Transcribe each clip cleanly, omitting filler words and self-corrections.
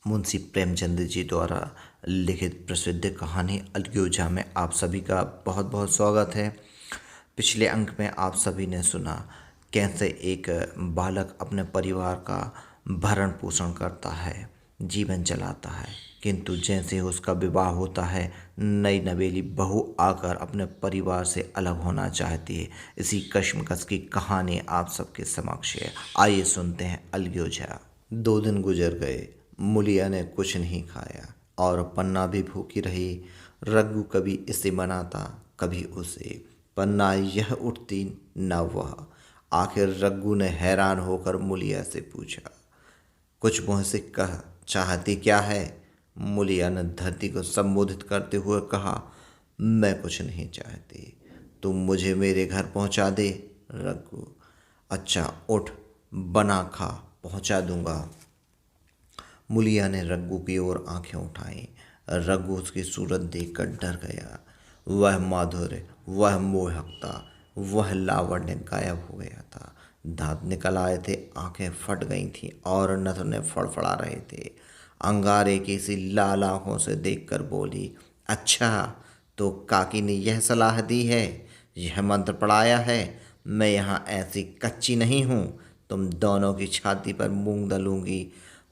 मुंशी प्रेमचंद जी द्वारा लिखित प्रसिद्ध कहानी अलगूजा में आप सभी का बहुत बहुत स्वागत है। पिछले अंक में आप सभी ने सुना कैसे एक बालक अपने परिवार का भरण पोषण करता है, जीवन चलाता है, किंतु जैसे ही उसका विवाह होता है नई नवेली बहू आकर अपने परिवार से अलग होना चाहती है। इसी कश्मकश की कहानी आप सबके समक्ष है। आइए सुनते हैं अलगूजा। 2 दिन गुजर गए। मूलिया ने कुछ नहीं खाया और पन्ना भी भूखी रही। रघु कभी इसे मनाता कभी उसे, पन्ना यह उठती न वह। आखिर रघु ने हैरान होकर मूलिया से पूछा, कुछ मुँह से कह, चाहती क्या है? मूलिया ने धरती को संबोधित करते हुए कहा, मैं कुछ नहीं चाहती, तुम मुझे मेरे घर पहुंचा दे। रघु, अच्छा उठ, बना खा, पहुंचा दूंगा। मूलिया ने रघु की ओर आंखें उठाईं। रघु उसकी सूरत देखकर डर गया। वह माधुर्य, वह मोहकता, वह लावण्य गायब हो गया था। दांत निकल आए थे, आंखें फट गई थीं और नथुने फड़फड़ा रहे थे। अंगारे की सी लाल आंखों से देखकर बोली, अच्छा तो काकी ने यह सलाह दी है, यह मंत्र पढ़ाया है। मैं यहाँ ऐसी कच्ची नहीं हूँ, तुम दोनों की छाती पर मूंग दलूंगी।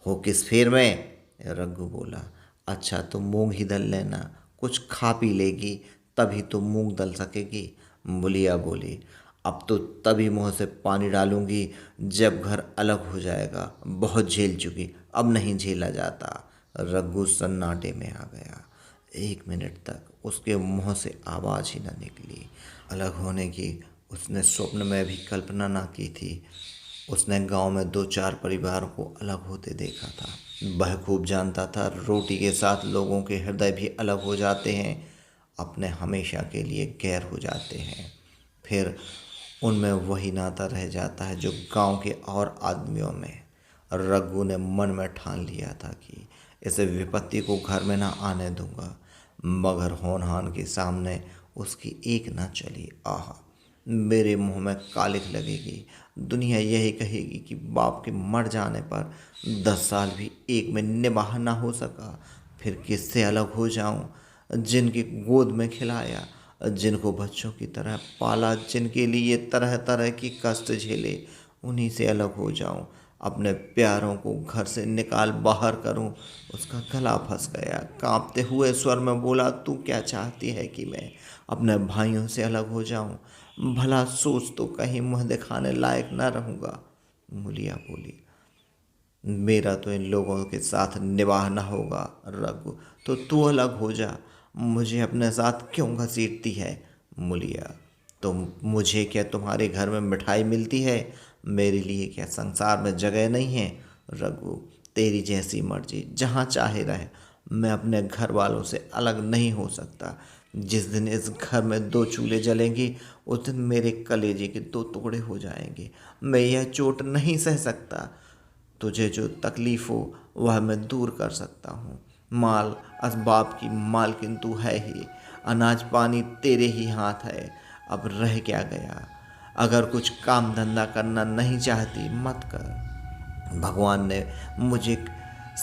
हो किस फेर में? रघु बोला, अच्छा तो मूंग ही दल लेना, कुछ खा पी लेगी तभी तो मूंग दल सकेगी। बुलिया बोली, अब तो तभी मुंह से पानी डालूंगी जब घर अलग हो जाएगा। बहुत झेल चुकी, अब नहीं झेला जाता। रघु सन्नाटे में आ गया। 1 मिनट तक उसके मुंह से आवाज ही न निकली। अलग होने की उसने स्वप्न में भी कल्पना ना की थी। उसने गांव में 2-4 परिवारों को अलग होते देखा था। वह खूब जानता था रोटी के साथ लोगों के हृदय भी अलग हो जाते हैं, अपने हमेशा के लिए गैर हो जाते हैं। फिर उनमें वही नाता रह जाता है जो गांव के और आदमियों में। रघु ने मन में ठान लिया था कि इस विपत्ति को घर में ना आने दूंगा, मगर होनहान के सामने उसकी एक ना चली। आह, मेरे मुंह में कालिख लगेगी। दुनिया यही कहेगी कि बाप के मर जाने पर 10 साल भी एक में निबाह ना हो सका। फिर किससे अलग हो जाऊं? जिनकी गोद में खिलाया, जिनको बच्चों की तरह पाला, जिनके लिए तरह तरह की कष्ट झेले, उन्हीं से अलग हो जाऊं। अपने प्यारों को घर से निकाल बाहर करूं। उसका गला फंस गया। कांपते हुए स्वर में बोला, तू क्या चाहती है कि मैं अपने भाइयों से अलग हो जाऊं? भला सोच तो कहीं मुंह दिखाने लायक न रहूंगा। मूलिया बोली, मेरा तो इन लोगों के साथ निवाह न होगा। रघु, तो तू अलग हो जा, मुझे अपने साथ क्यों घसीटती है? मूलिया, तुम मुझे क्या तुम्हारे घर में मिठाई मिलती है? मेरे लिए क्या संसार में जगह नहीं है? रघु, तेरी जैसी मर्जी, जहाँ चाहे रहे, मैं अपने घर वालों से अलग नहीं हो सकता। जिस दिन इस घर में 2 चूल्हे जलेंगी उस दिन मेरे कलेजे के 2 टुकड़े हो जाएंगे। मैं यह चोट नहीं सह सकता। तुझे जो तकलीफ हो वह मैं दूर कर सकता हूँ। माल असबाब की मालकिन तू है ही, अनाज पानी तेरे ही हाथ है। अब रह क्या गया? अगर कुछ काम धंधा करना नहीं चाहती मत कर। भगवान ने मुझे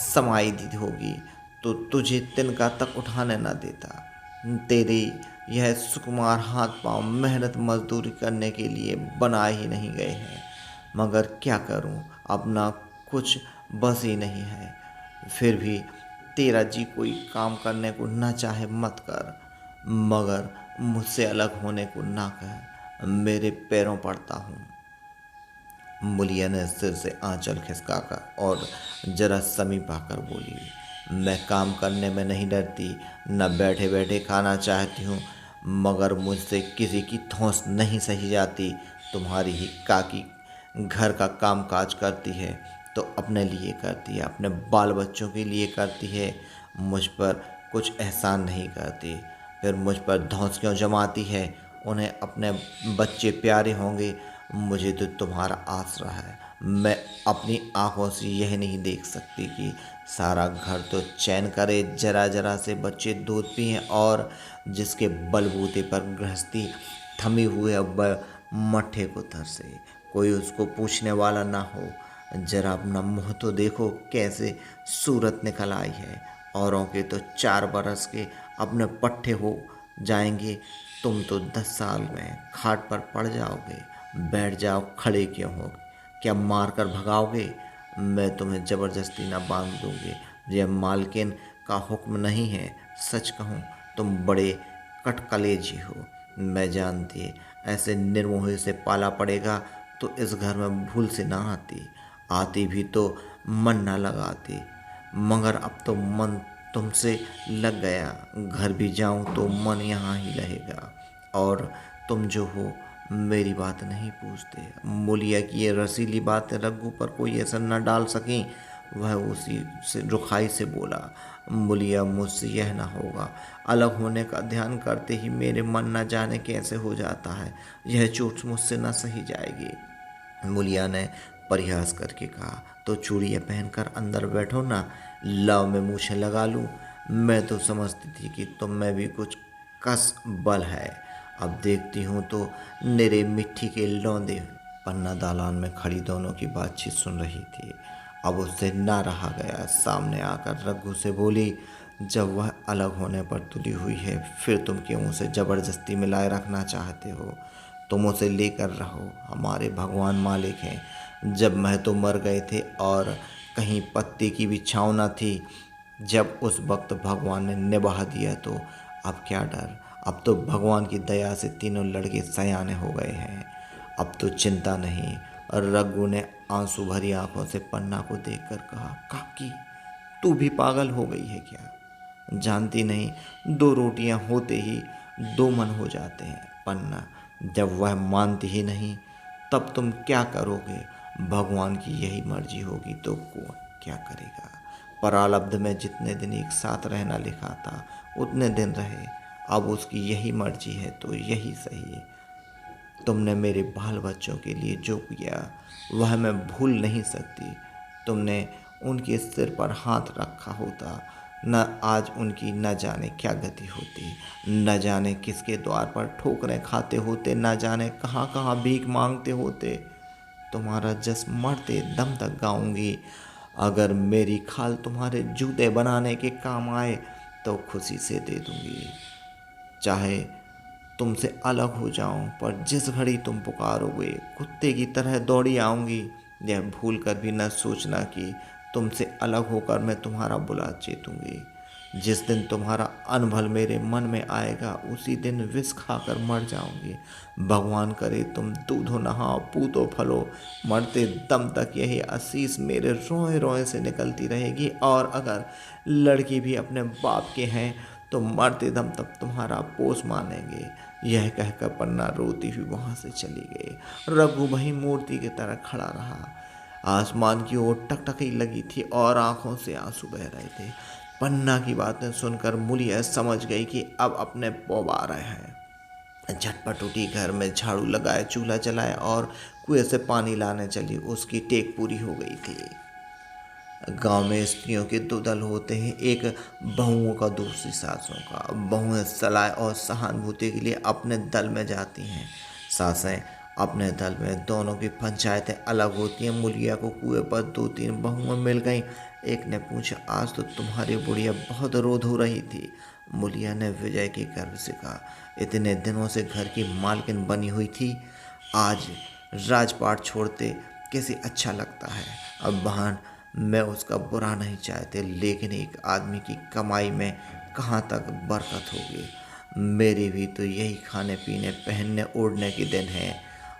समाई दी होगी तो तुझे तिनका तक उठाने न देता। तेरे यह सुकुमार हाथ पांव मेहनत मजदूरी करने के लिए बनाए ही नहीं गए हैं। मगर क्या करूं, अपना कुछ बस ही नहीं है। फिर भी तेरा जी कोई काम करने को ना चाहे मत कर, मगर मुझसे अलग होने को ना कह, मेरे पैरों पड़ता हूँ। मूलिया ने सिर से आंचल खिसकाकर और जरा समीप आकर बोली, मैं काम करने में नहीं डरती, न बैठे बैठे खाना चाहती हूँ, मगर मुझसे किसी की धौंस नहीं सही जाती। तुम्हारी ही काकी घर का काम काज करती है तो अपने लिए करती है, अपने बाल बच्चों के लिए करती है, मुझ पर कुछ एहसान नहीं करती। फिर मुझ पर धौंस क्यों जमाती है? उन्हें अपने बच्चे प्यारे होंगे, मुझे तो तुम्हारा आसरा है। मैं अपनी आंखों से यह नहीं देख सकती कि सारा घर तो चैन करे, जरा जरा से बच्चे दूध पिएं और जिसके बलबूते पर गृहस्थी थमी हुई अब मट्ठे को तरसे, कोई उसको पूछने वाला ना हो। जरा अपना मुंह तो देखो, कैसे सूरत निकल आई है। औरों के तो 4 बरस के अपने पट्टे हो जाएंगे, तुम तो 10 साल में खाट पर पड़ जाओगे। बैठ जाओ, खड़े क्यों हो? क्या मार कर भगाओगे? मैं तुम्हें ज़बरदस्ती ना बांध दूंगी। यह मालकिन का हुक्म नहीं है। सच कहूँ, तुम बड़े कटकलेजी हो। मैं जानती, ऐसे निर्मोही से पाला पड़ेगा तो इस घर में भूल से ना आती। आती भी तो मन ना लगाती, मगर अब तो मन तुमसे लग गया। घर भी जाऊं तो मन यहाँ ही रहेगा। और तुम जो हो, मेरी बात नहीं पूछते। मूलिया की ये रसीली बातें रघु पर कोई असर न डाल सकी। वह उसी से रुखाई से बोला, मूलिया, मुझसे यह ना होगा। अलग होने का ध्यान करते ही मेरे मन न जाने कैसे हो जाता है। यह चोट मुझसे न सही जाएगी। मूलिया ने परिहास करके कहा, तो चूड़ियाँ पहनकर अंदर बैठो ना, लाव में मूछें लगा लूँ। मैं तो समझती थी कि तुम में भी कुछ कस बल है। अब देखती हूँ तो निरे मिट्टी के लौंदे। पन्ना दालान में खड़ी दोनों की बातचीत सुन रही थी। अब उससे ना रहा गया। सामने आकर रघु से बोली, जब वह अलग होने पर तुली हुई है, फिर तुम क्यों उसे ज़बरदस्ती मिलाए रखना चाहते हो? तुम उसे लेकर रहो, हमारे भगवान मालिक हैं। जब महतो मर गए थे और कहीं पत्ते की भी छाँव न थी, जब उस वक्त भगवान ने निभा दिया, तो अब क्या डर? अब तो भगवान की दया से तीनों लड़के सयाने हो गए हैं। अब तो चिंता नहीं। और रघु ने आंसू भरी आंखों से पन्ना को देखकर कहा, काकी, तू भी पागल हो गई है क्या? जानती नहीं, 2 रोटियां होते ही 2 मन हो जाते हैं। पन्ना, जब वह मानती ही नहीं, तब तुम क्या करोगे? भगवान की यही मर्जी होगी तो कौन क्या करेगा? प्रारब्ध में जितने दिन एक साथ रहना लिखा था, उतने दिन रहे। अब उसकी यही मर्जी है तो यही सही। तुमने मेरे बाल बच्चों के लिए जो किया, वह मैं भूल नहीं सकती। तुमने उनके सिर पर हाथ रखा होता, न आज उनकी न जाने क्या गति होती। न जाने किसके द्वार पर ठोकरें खाते होते, न जाने कहाँ कहाँ भीख मांगते होते। तुम्हारा जस मरते दम तक गाऊंगी। अगर मेरी खाल तुम्हारे जूते बनाने के काम आए तो खुशी से दे दूंगी। चाहे तुमसे अलग हो जाऊं, पर जिस घड़ी तुम पुकारोगे, कुत्ते की तरह दौड़ी आऊंगी। यह भूल कर भी न सोचना कि तुमसे अलग होकर मैं तुम्हारा बुला चेतूंगी। जिस दिन तुम्हारा अनभल मेरे मन में आएगा, उसी दिन विष खाकर मर जाऊंगी। भगवान करे तुम दूधो नहाओ, पूतो फलो, मरते दम तक यही आशीष मेरे रोए रोए से निकलती रहेगी। और अगर लड़की भी अपने बाप के हैं तो मरते दम तक तुम्हारा पोस मानेंगे। यह कहकर पन्ना रोती हुई वहां से चली गई। रघु वही मूर्ति की तरह खड़ा रहा। आसमान की ओर टकटकी लगी थी और आंखों से आंसू बह रहे थे। पन्ना की बातें सुनकर मूलिया समझ गई कि अब अपने पौब आ रहे हैं। झटपट उठी, घर में झाड़ू लगाए, चूल्हा जलाया और कुएं से पानी लाने चली। उसकी टेक पूरी हो गई थी। गांव में स्त्रियों के 2 दल होते हैं, एक बहुओं का, दूसरी सासों का। बहुएं सलाह और सहानुभूति के लिए अपने दल में जाती हैं, सासें अपने दल में। दोनों की पंचायतें अलग होती हैं। मूलिया को कुएं पर 2-3 बहुएं मिल गईं। एक ने पूछा, आज तो तुम्हारी बुढ़िया बहुत रोध हो रही थी। मूलिया ने विजय के गर्व से कहा, इतने दिनों से घर की मालकिन बनी हुई थी, आज राजपाट छोड़ते कैसे अच्छा लगता है। अब बहन, मैं उसका बुरा नहीं चाहते, लेकिन एक आदमी की कमाई में कहाँ तक बरकत होगी। मेरी भी तो यही खाने पीने पहनने ओढ़ने के दिन हैं।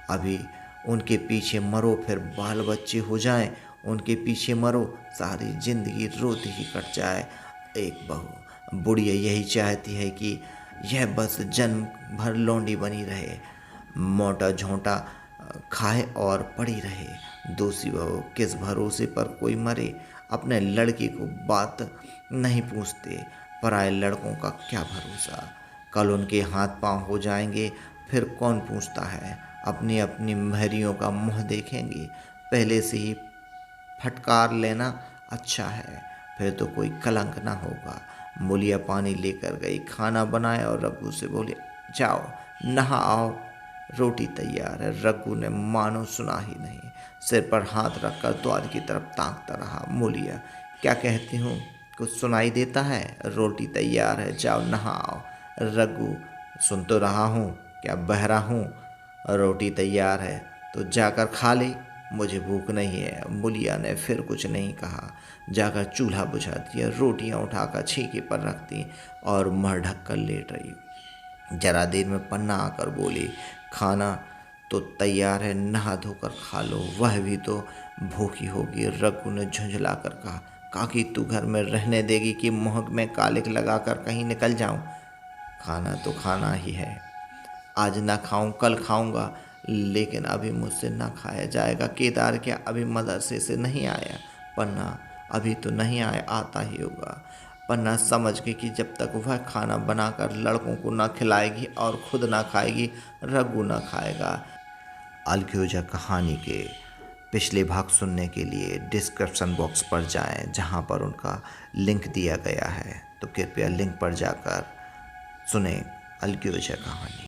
अभी उनके पीछे मरो, फिर बाल बच्चे हो जाएं, उनके पीछे मरो, सारी जिंदगी रोती ही कट जाए। एक बहू, बुढ़िया यही चाहती है कि यह बस जन्म भर लौंडी बनी रहे, मोटा झोंटा खाए और पड़ी रहे। दूसरी बहू, किस भरोसे पर कोई मरे। अपने लड़के को बात नहीं पूछते, पराए लड़कों का क्या भरोसा। कल उनके हाथ पांव हो जाएंगे, फिर कौन पूछता है। अपनी अपनी महरियों का मुंह देखेंगे। पहले से ही फटकार लेना अच्छा है, फिर तो कोई कलंक ना होगा। मूलिया पानी लेकर गई, खाना बनाया और रघु से बोली, जाओ नहा आओ। रोटी तैयार है। रघु ने मानो सुना ही नहीं, सिर पर हाथ रखकर द्वार की तरफ ताकता रहा। मूलिया, क्या कहती हूँ, कुछ सुनाई देता है? रोटी तैयार है, जाओ नहाओ। रघु, सुन तो रहा हूँ, क्या बहरा हूँ? रोटी तैयार है तो जाकर खा ले, मुझे भूख नहीं है। मूलिया ने फिर कुछ नहीं कहा, जाकर चूल्हा बुझा दिया। रोटियां उठाकर छीके पर रख दी और मुँह ढक कर लेट रही। जरा देर में पन्ना आकर बोली, खाना तो तैयार है, नहा धोकर खा लो, वह भी तो भूखी होगी। रघु ने झुंझला कर कहा, काकी तू घर में रहने देगी कि मुँह में कालिक लगाकर कहीं निकल जाऊं? खाना तो खाना ही है, आज ना खाऊं कल खाऊंगा, लेकिन अभी मुझसे ना खाया जाएगा। केदार क्या अभी मदरसे से नहीं आया? पन्ना, अभी तो नहीं आया, आता ही होगा। पन्ना समझ गई कि जब तक वह खाना बनाकर लड़कों को ना खिलाएगी और खुद ना खाएगी, रघु ना खाएगा। अलगूजा कहानी के पिछले भाग सुनने के लिए डिस्क्रिप्शन बॉक्स पर जाएं, जहां पर उनका लिंक दिया गया है। तो कृपया लिंक पर जाकर सुने अलगूजा कहानी।